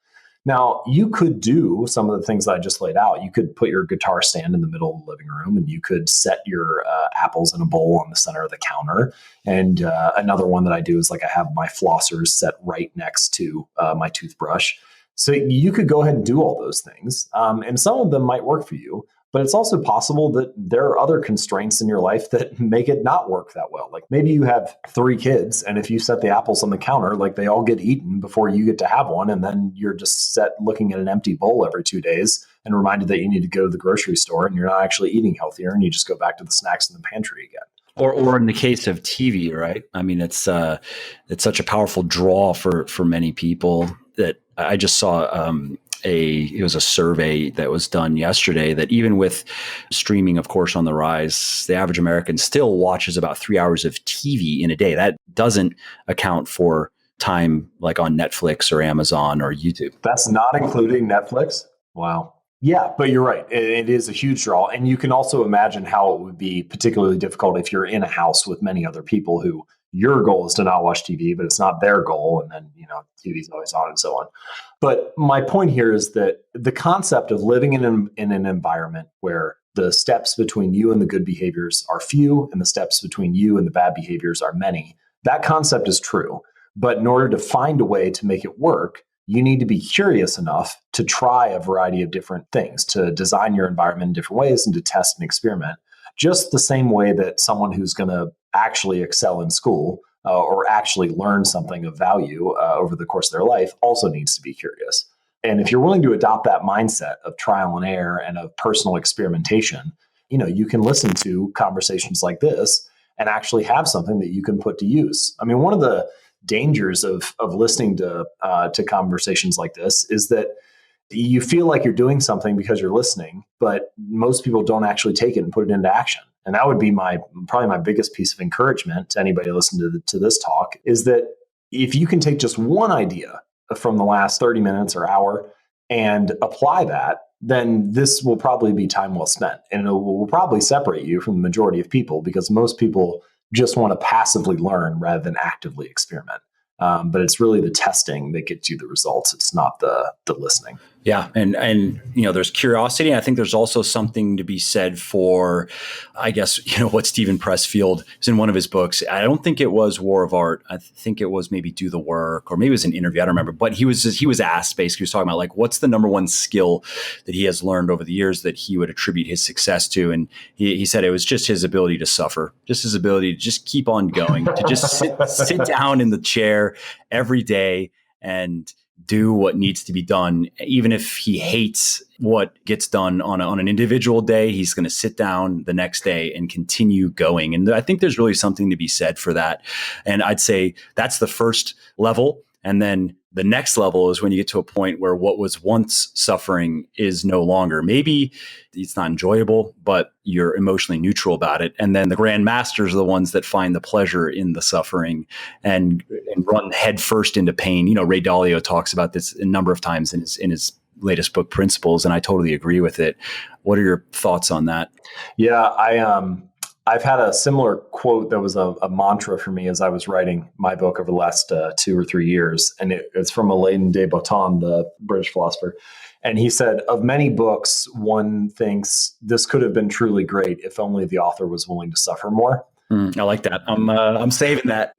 Now, you could do some of the things that I just laid out. You could put your guitar stand in the middle of the living room, and you could set your apples in a bowl on the center of the counter. And another one that I do is like I have my flossers set right next to my toothbrush. So you could go ahead and do all those things. And some of them might work for you. But it's also possible that there are other constraints in your life that make it not work that well. Like maybe you have 3 kids, and if you set the apples on the counter, like they all get eaten before you get to have one. And then you're just set looking at an empty bowl every 2 days and reminded that you need to go to the grocery store and you're not actually eating healthier. And you just go back to the snacks in the pantry again. Or in the case of TV, right? I mean, it's such a powerful draw for many people that I just saw it was a survey that was done yesterday that even with streaming, of course, on the rise, the average American still watches about 3 hours of TV in a day. That doesn't account for time like on Netflix or Amazon or YouTube. That's not including Netflix? Wow. Yeah, but you're right. It is a huge draw. And you can also imagine how it would be particularly difficult if you're in a house with many other people who your goal is to not watch TV, but it's not their goal. And then, TV's always on and so on. But my point here is that the concept of living in an environment where the steps between you and the good behaviors are few and the steps between you and the bad behaviors are many, that concept is true. But in order to find a way to make it work, you need to be curious enough to try a variety of different things, to design your environment in different ways and to test and experiment. Just the same way that someone who's going to actually excel in school or actually learn something of value over the course of their life also needs to be curious. And if you're willing to adopt that mindset of trial and error and of personal experimentation, you can listen to conversations like this and actually have something that you can put to use. I mean, one of the dangers of listening to conversations like this is that you feel like you're doing something because you're listening, but most people don't actually take it and put it into action. And that would be probably my biggest piece of encouragement to anybody listening to this talk is that if you can take just one idea from the last 30 minutes or hour and apply that, then this will probably be time well spent. And it will probably separate you from the majority of people because most people just want to passively learn rather than actively experiment. But it's really the testing that gets you the results. It's not the listening. Yeah. And there's curiosity. I think there's also something to be said for, I guess, what Stephen Pressfield is in one of his books. I don't think it was War of Art. I think it was maybe Do the Work, or maybe it was an interview. I don't remember. But he was asked, basically, he was talking about like, what's the number one skill that he has learned over the years that he would attribute his success to? And he said it was just his ability to suffer, just his ability to just keep on going, to just sit down in the chair every day and do what needs to be done. Even if he hates what gets done on an individual day, he's going to sit down the next day and continue going. And I think there's really something to be said for that. And I'd say that's the first level. And then the next level is when you get to a point where what was once suffering is no longer. Maybe it's not enjoyable, but you're emotionally neutral about it. And then the grand masters are the ones that find the pleasure in the suffering and run headfirst into pain. Ray Dalio talks about this a number of times in his latest book, Principles, and I totally agree with it. What are your thoughts on that? Yeah, I've had a similar quote that was a mantra for me as I was writing my book over the last 2 or 3 years. And it's from Alain de Botton, the British philosopher. And he said, of many books, one thinks this could have been truly great if only the author was willing to suffer more. I like that. I'm saving that.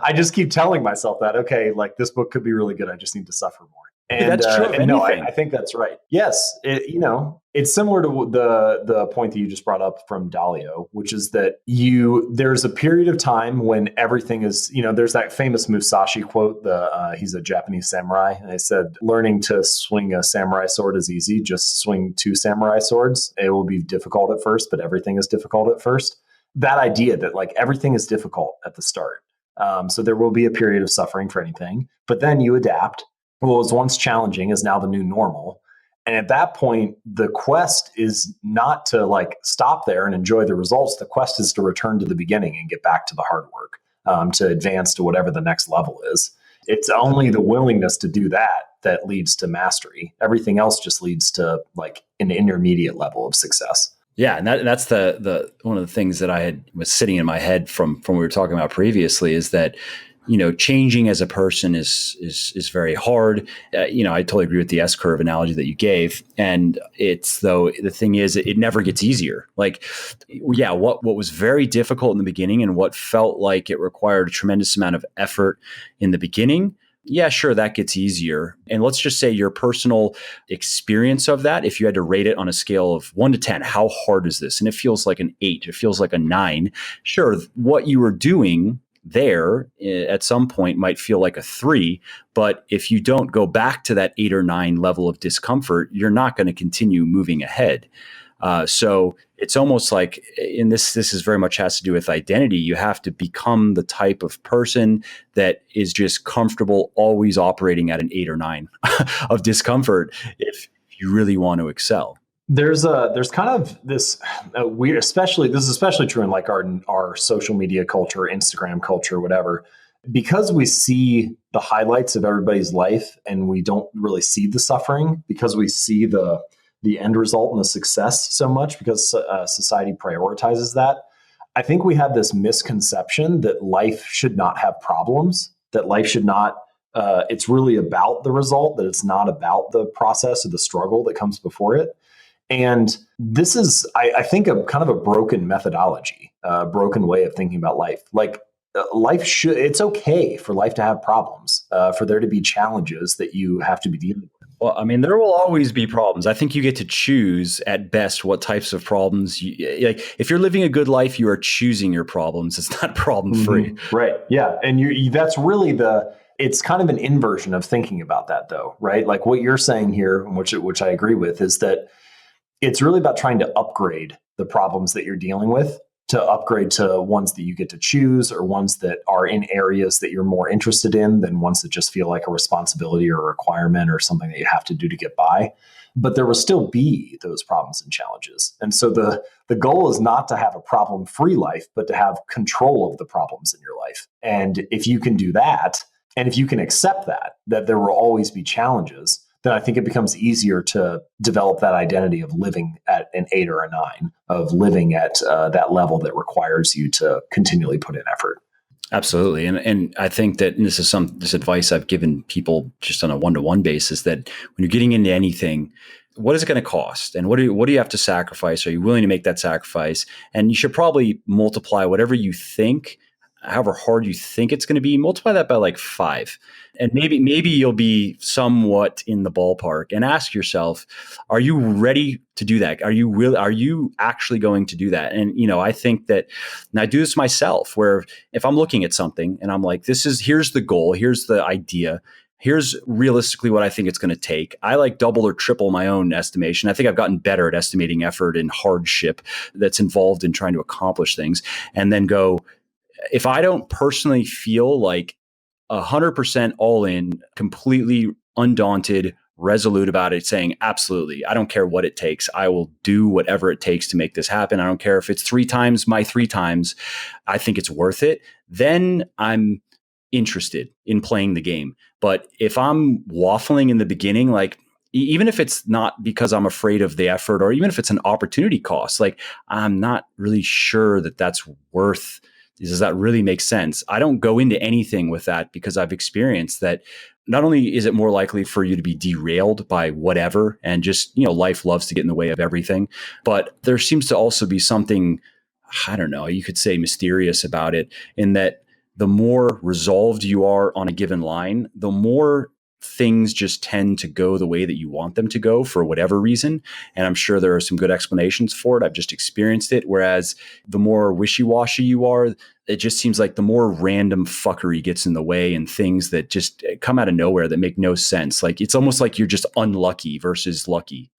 I just keep telling myself that, okay, like this book could be really good. I just need to suffer more. And, That's true of and no, anything. I think that's right. Yes, it's similar to the point that you just brought up from Dalio, which is that there's a period of time when everything is, there's that famous Musashi quote. He's a Japanese samurai, and they said, "Learning to swing a samurai sword is easy. Just swing two samurai swords. It will be difficult at first, but everything is difficult at first." That idea that like everything is difficult at the start. So there will be a period of suffering for anything, but then you adapt. What was once challenging is now the new normal. And at that point, the quest is not to like stop there and enjoy the results. The quest is to return to the beginning and get back to the hard work, to advance to whatever the next level is. It's only the willingness to do that leads to mastery. Everything else just leads to like an intermediate level of success. Yeah, and that's the one of the things that was sitting in my head from what we were talking about previously is that changing as a person is very hard. I totally agree with the S curve analogy that you gave, and the thing is, it never gets easier. Like, yeah, what was very difficult in the beginning and what felt like it required a tremendous amount of effort in the beginning. Yeah, sure, that gets easier. And let's just say your personal experience of that, if you had to rate it on a scale of 1 to 10, how hard is this? And it feels like an 8, it feels like a 9. Sure, what you were doing there at some point might feel like a 3, but if you don't go back to that 8 or 9 level of discomfort, you're not going to continue moving ahead. So it's almost like, in this is very much has to do with identity. You have to become the type of person that is just comfortable always operating at an 8 or 9 of discomfort if you really want to excel. There's kind of this weird, this is especially true in like our social media culture, Instagram culture, whatever, because we see the highlights of everybody's life and we don't really see the suffering, because we see the end result and the success so much, because society prioritizes that. I think we have this misconception that life should not have problems, that life should not, it's really about the result, that it's not about the process or the struggle that comes before it. And this is, I think, a kind of a broken methodology, a broken way of thinking about life. Like it's okay for life to have problems, for there to be challenges that you have to be dealing with. Well, I mean, there will always be problems. I think you get to choose at best what types of problems like. If you're living a good life, you are choosing your problems. It's not problem free. Mm-hmm. Right. Yeah. And that's really it's kind of an inversion of thinking about that, though, right? Like what you're saying here, which I agree with, is that it's really about trying to upgrade the problems that you're dealing with, to upgrade to ones that you get to choose, or ones that are in areas that you're more interested in than ones that just feel like a responsibility or a requirement or something that you have to do to get by. But there will still be those problems and challenges. And so the goal is not to have a problem-free life, but to have control of the problems in your life. And if you can do that, and if you can accept that there will always be challenges, then I think it becomes easier to develop that identity of living at an 8 or a 9, of living at that level that requires you to continually put in effort. Absolutely. And I think that this is this advice I've given people just on a one-to-one basis, that when you're getting into anything, what is it going to cost? And what do you have to sacrifice? Are you willing to make that sacrifice? And you should probably multiply whatever you think, however hard you think it's going to be, multiply that by like 5. And maybe you'll be somewhat in the ballpark, and ask yourself, are you ready to do that? Are you actually going to do that? And, I think that, and I do this myself, where if I'm looking at something and I'm like, here's the goal, here's the idea, here's realistically what I think it's going to take. I like double or triple my own estimation. I think I've gotten better at estimating effort and hardship that's involved in trying to accomplish things, and then go, if I don't personally feel like 100% all in, completely undaunted, resolute about it, saying, absolutely, I don't care what it takes, I will do whatever it takes to make this happen. I don't care if it's 3 times my 3 times, I think it's worth it. Then I'm interested in playing the game. But if I'm waffling in the beginning, like, even if it's not because I'm afraid of the effort, or even if it's an opportunity cost, like, I'm not really sure that that's worth. Does that really make sense? I don't go into anything with that, because I've experienced that not only is it more likely for you to be derailed by whatever, and just, life loves to get in the way of everything, but there seems to also be something, I don't know, you could say mysterious about it, in that the more resolved you are on a given line, the more things just tend to go the way that you want them to go for whatever reason. And I'm sure there are some good explanations for it. I've just experienced it. Whereas the more wishy-washy you are, it just seems like the more random fuckery gets in the way and things that just come out of nowhere that make no sense. Like it's almost like you're just unlucky versus lucky.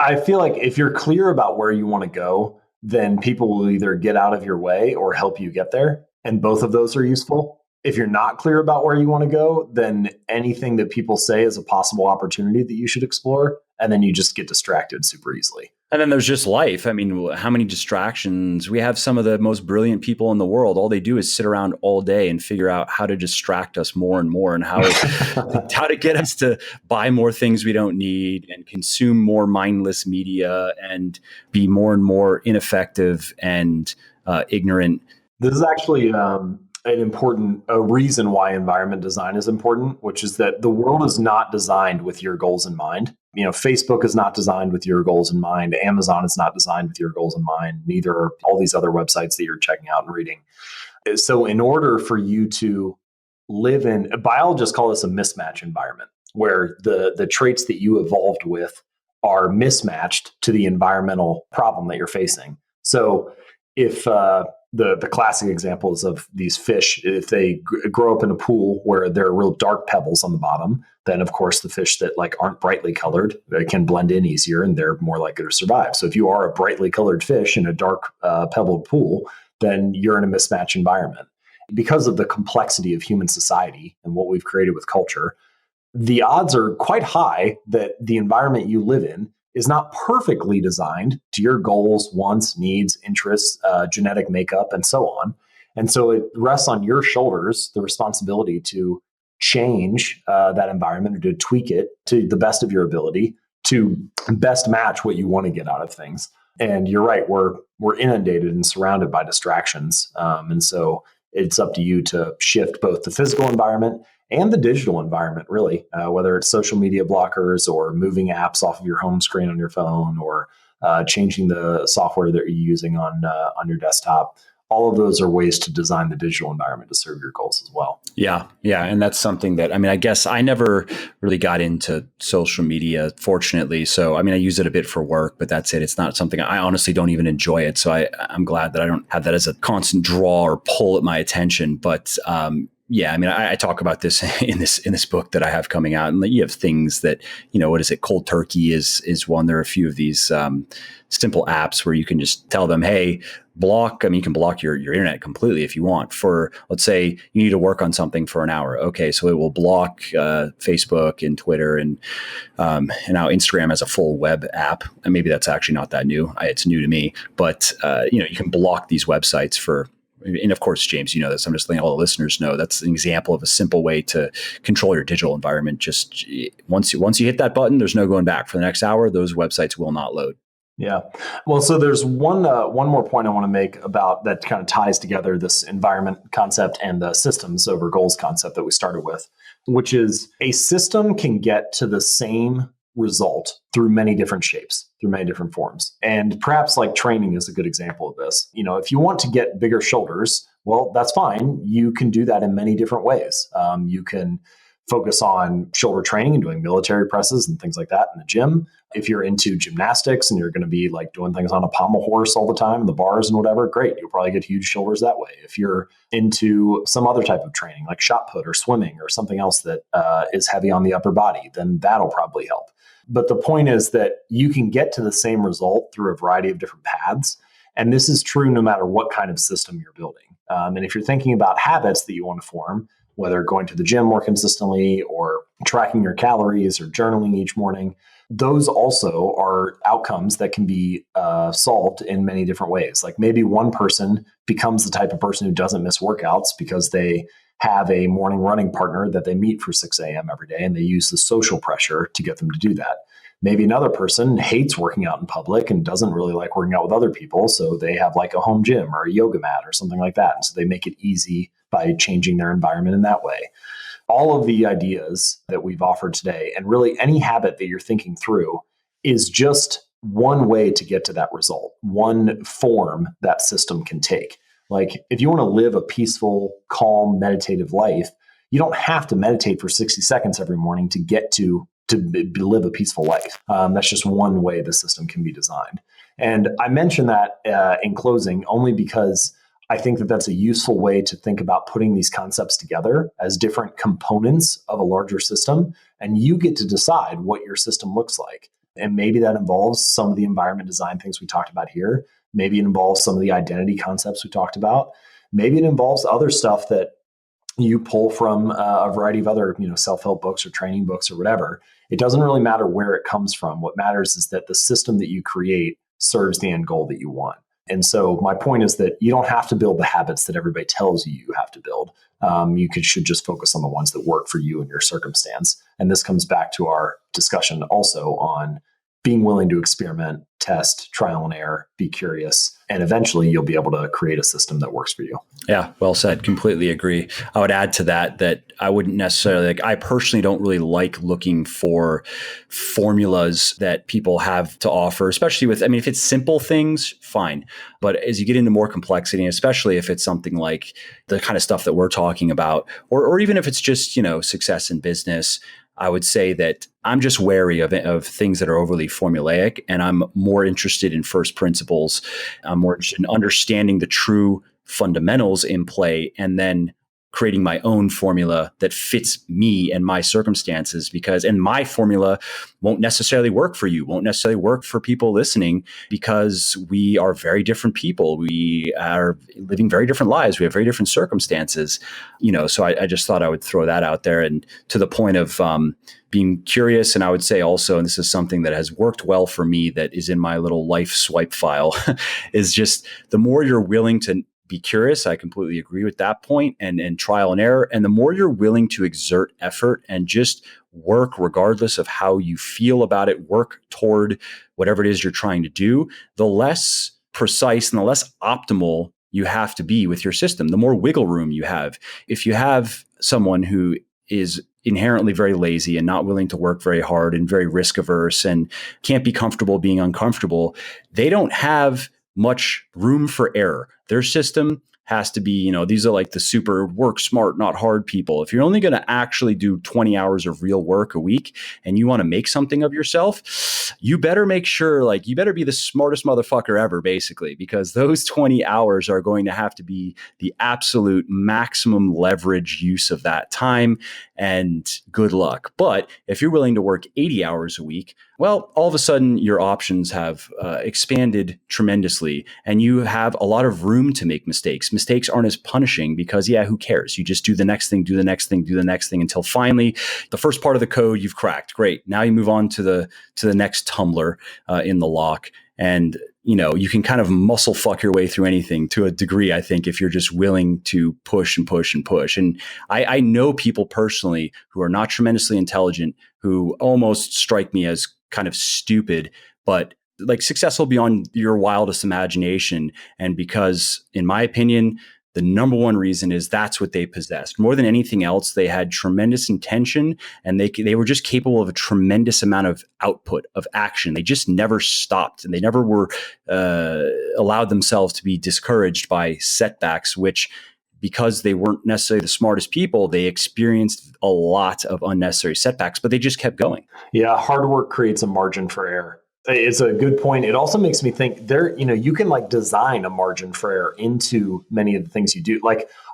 I feel like if you're clear about where you want to go, then people will either get out of your way or help you get there. And both of those are useful. If you're not clear about where you want to go, then anything that people say is a possible opportunity that you should explore. And then you just get distracted super easily. And then there's just life. I mean, how many distractions? We have some of the most brilliant people in the world. All they do is sit around all day and figure out how to distract us more and more and how to get us to buy more things we don't need and consume more mindless media and be more and more ineffective and ignorant. This is actually a reason why environment design is important, which is that the world is not designed with your goals in mind. Facebook is not designed with your goals in mind. Amazon is not designed with your goals in mind. Neither are all these other websites that you're checking out and reading. So in order for you to live in, biologists call this a mismatch environment, where the traits that you evolved with are mismatched to the environmental problem that you're facing. So if the classic examples of these fish, if they grow up in a pool where there are real dark pebbles on the bottom, then of course the fish that aren't brightly colored, they can blend in easier and they're more likely to survive. So if you are a brightly colored fish in a dark pebbled pool, then you're in a mismatch environment. Because of the complexity of human society and what we've created with culture, the odds are quite high that the environment you live in is not perfectly designed to your goals, wants, needs, interests, genetic makeup, and so on. And so it rests on your shoulders, the responsibility to change that environment or to tweak it to the best of your ability to best match what you want to get out of things. And you're right, we're inundated and surrounded by distractions. And so it's up to you to shift both the physical environment and the digital environment, really, whether it's social media blockers or moving apps off of your home screen on your phone or changing the software that you're using on your desktop. All of those are ways to design the digital environment to serve your goals as well. Yeah. And that's something that, I guess I never really got into social media, fortunately. So, I use it a bit for work, but that's it. It's not something I honestly don't even enjoy it. So I'm glad that I don't have that as a constant draw or pull at my attention. But, I talk about this in this book that I have coming out, and you have things that, what is it? Cold turkey is one. There are a few of these simple apps where you can just tell them, hey, block. You can block your internet completely if you want. For, let's say you need to work on something for an hour. Okay, so it will block Facebook and Twitter and now Instagram as a full web app. And maybe that's actually not that new. It's new to me, but you can block these websites for. And of course, James, you know this. I'm just letting all the listeners know that's an example of a simple way to control your digital environment. Just once you hit that button, there's no going back. For the next hour, those websites will not load. Yeah. Well, so there's one more point I want to make about that kind of ties together this environment concept and the systems over goals concept that we started with, which is a system can get to the same result through many different shapes, through many different forms. And perhaps training is a good example of this. If you want to get bigger shoulders, well, that's fine. You can do that in many different ways. You can focus on shoulder training and doing military presses and things like that in the gym. If you're into gymnastics and you're going to be doing things on a pommel horse all the time, the bars and whatever, great. You'll probably get huge shoulders that way. If you're into some other type of training like shot put or swimming or something else that is heavy on the upper body, then that'll probably help. But the point is that you can get to the same result through a variety of different paths. And this is true no matter what kind of system you're building. And if you're thinking about habits that you want to form, whether going to the gym more consistently or tracking your calories or journaling each morning, those also are outcomes that can be solved in many different ways. Maybe one person becomes the type of person who doesn't miss workouts because they have a morning running partner that they meet for 6 a.m. every day, and they use the social pressure to get them to do that. Maybe another person hates working out in public and doesn't really like working out with other people, so they have a home gym or a yoga mat or something like that. And so they make it easy by changing their environment in that way. All of the ideas that we've offered today, and really any habit that you're thinking through, is just one way to get to that result, one form that system can take. If you want to live a peaceful, calm, meditative life, You don't have to meditate for 60 seconds every morning to get to live a peaceful life. That's just one way the system can be designed. And I mention that in closing only because I think that that's a useful way to think about putting these concepts together as different components of a larger system. And you get to decide what your system looks like. And maybe that involves some of the environment design things we talked about here. Maybe it involves some of the identity concepts we talked about. Maybe it involves other stuff that you pull from a variety of other, self-help books or training books or whatever. It doesn't really matter where it comes from. What matters is that the system that you create serves the end goal that you want. And so my point is that you don't have to build the habits that everybody tells you you have to build. Should just focus on the ones that work for you and your circumstance. And this comes back to our discussion also on being willing to experiment, test, trial and error, be curious, and eventually you'll be able to create a system that works for you. Yeah, well said. Completely agree. I would add to that I wouldn't necessarily, I personally don't really like looking for formulas that people have to offer, especially if it's simple things, fine. But as you get into more complexity, especially if it's something like the kind of stuff that we're talking about, or even if it's just, success in business, I would say that I'm just wary of things that are overly formulaic, and I'm more interested in first principles. I'm more interested in understanding the true fundamentals in play and then creating my own formula that fits me and my circumstances, and my formula won't necessarily work for you, won't necessarily work for people listening, because we are very different people. We are living very different lives. We have very different circumstances, so I just thought I would throw that out there. And to the point of being curious, and I would say also, and this is something that has worked well for me that is in my little life swipe file, is just the more you're willing to be curious. I completely agree with that point, and trial and error. And the more you're willing to exert effort and just work regardless of how you feel about it, work toward whatever it is you're trying to do, the less precise and the less optimal you have to be with your system, the more wiggle room you have. If you have someone who is inherently very lazy and not willing to work very hard and very risk averse and can't be comfortable being uncomfortable, they don't have much room for error. Their system has to be, these are like the super work smart, not hard people. If you're only going to actually do 20 hours of real work a week and you want to make something of yourself, you better make sure, you better be the smartest motherfucker ever, basically, because those 20 hours are going to have to be the absolute maximum leverage use of that time, and good luck. But if you're willing to work 80 hours a week, well, all of a sudden your options have expanded tremendously, and you have a lot of room to make mistakes. Mistakes aren't as punishing because, who cares? You just do the next thing, do the next thing, do the next thing until finally the first part of the code you've cracked. Great. Now you move on to the next tumbler in the lock. And you can kind of muscle fuck your way through anything to a degree, I think, if you're just willing to push and push and push. And I know people personally who are not tremendously intelligent, who almost strike me as kind of stupid, but successful beyond your wildest imagination. And because, in my opinion, the number one reason is that's what they possessed. More than anything else, they had tremendous intention, and they were just capable of a tremendous amount of output, of action. They just never stopped, and they never were allowed themselves to be discouraged by setbacks, which, because they weren't necessarily the smartest people, they experienced a lot of unnecessary setbacks, but they just kept going. Yeah, hard work creates a margin for error. It's a good point. It also makes me think you can design a margin for error into many of the things you do.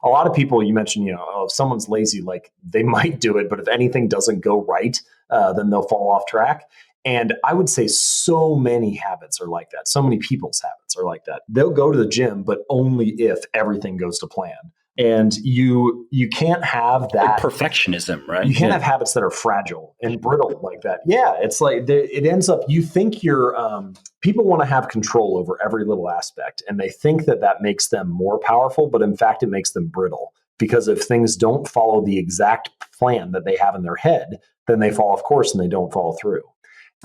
A lot of people, you mentioned, if someone's lazy, they might do it, but if anything doesn't go right, then they'll fall off track. And I would say so many habits are like that. So many people's habits are like that. They'll go to the gym, but only if everything goes to plan. And you can't have that perfectionism, right? You can't have habits that are fragile and brittle like that. Yeah, it's it ends up. You think people want to have control over every little aspect, and they think that makes them more powerful, but in fact, it makes them brittle. Because if things don't follow the exact plan that they have in their head, then they fall off course and they don't follow through.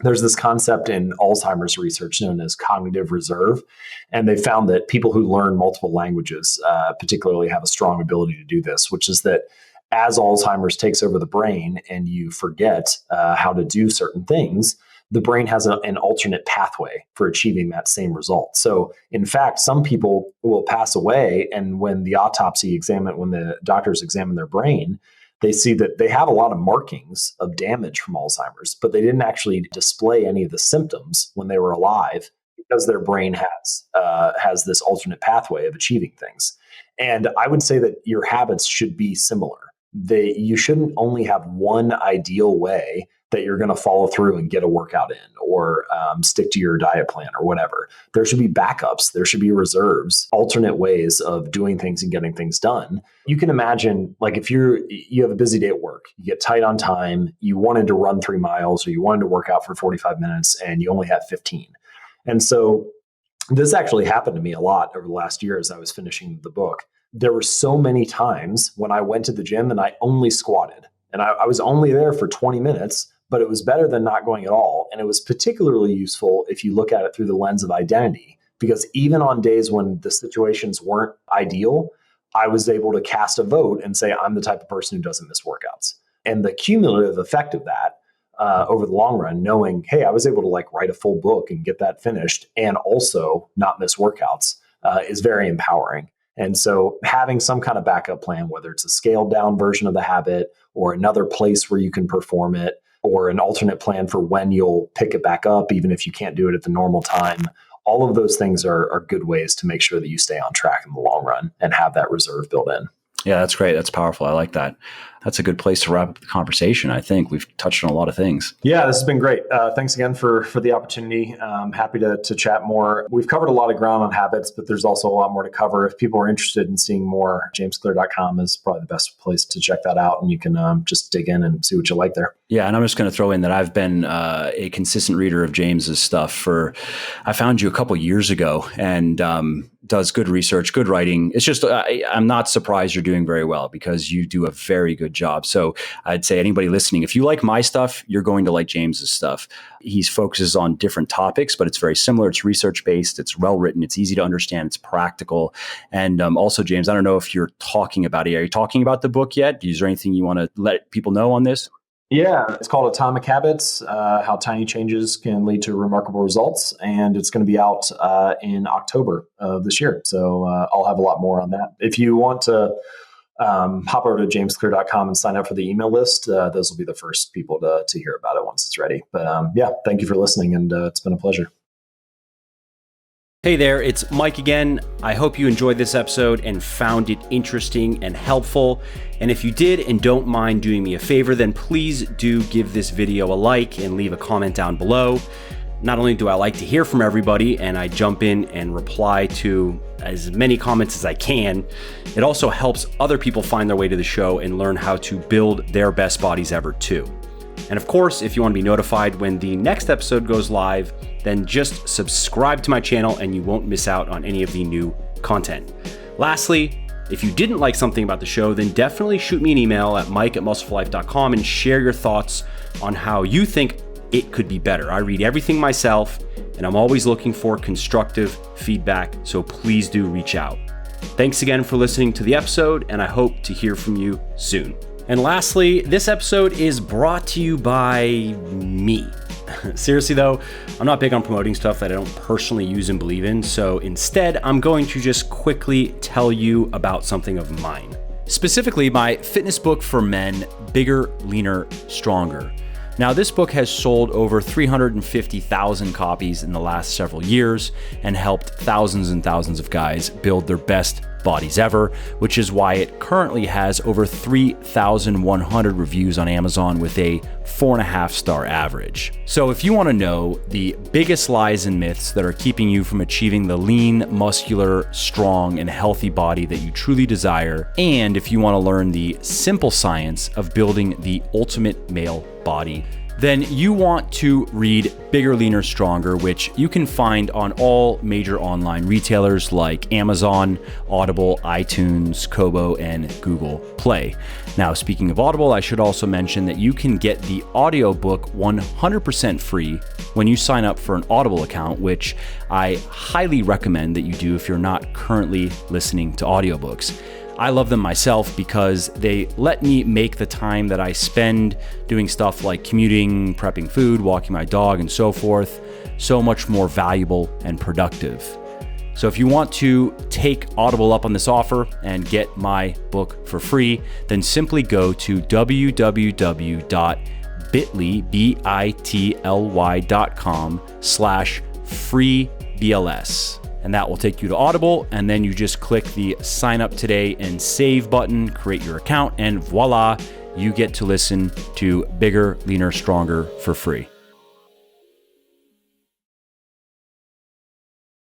There's this concept in Alzheimer's research known as cognitive reserve. And they found that people who learn multiple languages particularly have a strong ability to do this, which is that as Alzheimer's takes over the brain and you forget how to do certain things, the brain has an alternate pathway for achieving that same result. So in fact, some people will pass away, and when the doctors examine their brain, they see that they have a lot of markings of damage from Alzheimer's, but they didn't actually display any of the symptoms when they were alive because their brain has this alternate pathway of achieving things. And I would say that your habits should be similar. You shouldn't only have one ideal way that you're going to follow through and get a workout in, or stick to your diet plan or whatever. There should be backups. There should be reserves, alternate ways of doing things and getting things done. You can imagine, like, if you have a busy day at work, you get tight on time, you wanted to run 3 miles or you wanted to work out for 45 minutes and you only have 15. And so this actually happened to me a lot over the last year as I was finishing the book. There were so many times when I went to the gym and I only squatted, and I was only there for 20 minutes, but it was better than not going at all. And it was particularly useful if you look at it through the lens of identity, because even on days when the situations weren't ideal, I was able to cast a vote and say, I'm the type of person who doesn't miss workouts. And the cumulative effect of that over the long run, knowing, hey, I was able to like write a full book and get that finished and also not miss workouts is very empowering. And so having some kind of backup plan, whether it's a scaled down version of the habit or another place where you can perform it, or an alternate plan for when you'll pick it back up, even if you can't do it at the normal time, all of those things are good ways to make sure that you stay on track in the long run and have that reserve built in. Yeah, that's great. That's powerful. I like that. That's a good place to wrap up the conversation. I think we've touched on a lot of things. Yeah, this has been great. Thanks again for the opportunity. Happy to chat more. We've covered a lot of ground on habits, but there's also a lot more to cover. If people are interested in seeing more, jamesclear.com is probably the best place to check that out. And you can just dig in and see what you like there. Yeah, and I'm just going to throw in that I've been a consistent reader of James's stuff I found you a couple years ago, and does good research, good writing. It's just, I'm not surprised you're doing very well because you do a very good job. So I'd say anybody listening, if you like my stuff, you're going to like James's stuff. He focuses on different topics, but it's very similar. It's research-based. It's well-written. It's easy to understand. It's practical. And also, James, I don't know if you're talking about it. Are you talking about the book yet? Is there anything you want to let people know on this? Yeah, it's called Atomic Habits, How Tiny Changes Can Lead to Remarkable Results. And it's going to be out in October of this year. So I'll have a lot more on that. If you want to hop over to jamesclear.com and sign up for the email list, those will be the first people to hear about it once it's ready. But yeah, thank you for listening, and it's been a pleasure. Hey there, it's Mike again. I hope you enjoyed this episode and found it interesting and helpful. And if you did and don't mind doing me a favor, then please do give this video a like and leave a comment down below. Not only do I like to hear from everybody and I jump in and reply to as many comments as I can, it also helps other people find their way to the show and learn how to build their best bodies ever too. And of course, if you want to be notified when the next episode goes live, then just subscribe to my channel and you won't miss out on any of the new content. Lastly, if you didn't like something about the show, then definitely shoot me an email at mike@muscleforlife.com and share your thoughts on how you think it could be better. I read everything myself and I'm always looking for constructive feedback, so please do reach out. Thanks again for listening to the episode, and I hope to hear from you soon. And lastly, this episode is brought to you by me. Seriously though, I'm not big on promoting stuff that I don't personally use and believe in, so instead I'm going to just quickly tell you about something of mine. Specifically, my fitness book for men, Bigger, Leaner, Stronger. Now, this book has sold over 350,000 copies in the last several years and helped thousands and thousands of guys build their best bodies ever, which is why it currently has over 3,100 reviews on Amazon with a 4.5-star average. So if you want to know the biggest lies and myths that are keeping you from achieving the lean, muscular, strong, and healthy body that you truly desire, and if you want to learn the simple science of building the ultimate male body, then you want to read Bigger, Leaner, Stronger, which you can find on all major online retailers like Amazon, Audible, iTunes, Kobo, and Google Play. Now, speaking of Audible, I should also mention that you can get the audiobook 100% free when you sign up for an Audible account, which I highly recommend that you do if you're not currently listening to audiobooks. I love them myself because they let me make the time that I spend doing stuff like commuting, prepping food, walking my dog, and so forth, so much more valuable and productive. So if you want to take Audible up on this offer and get my book for free, then simply go to www.bitly.com/freebls. And that will take you to Audible. And then you just click the sign up today and save button, create your account, and voila, you get to listen to Bigger, Leaner, Stronger for free.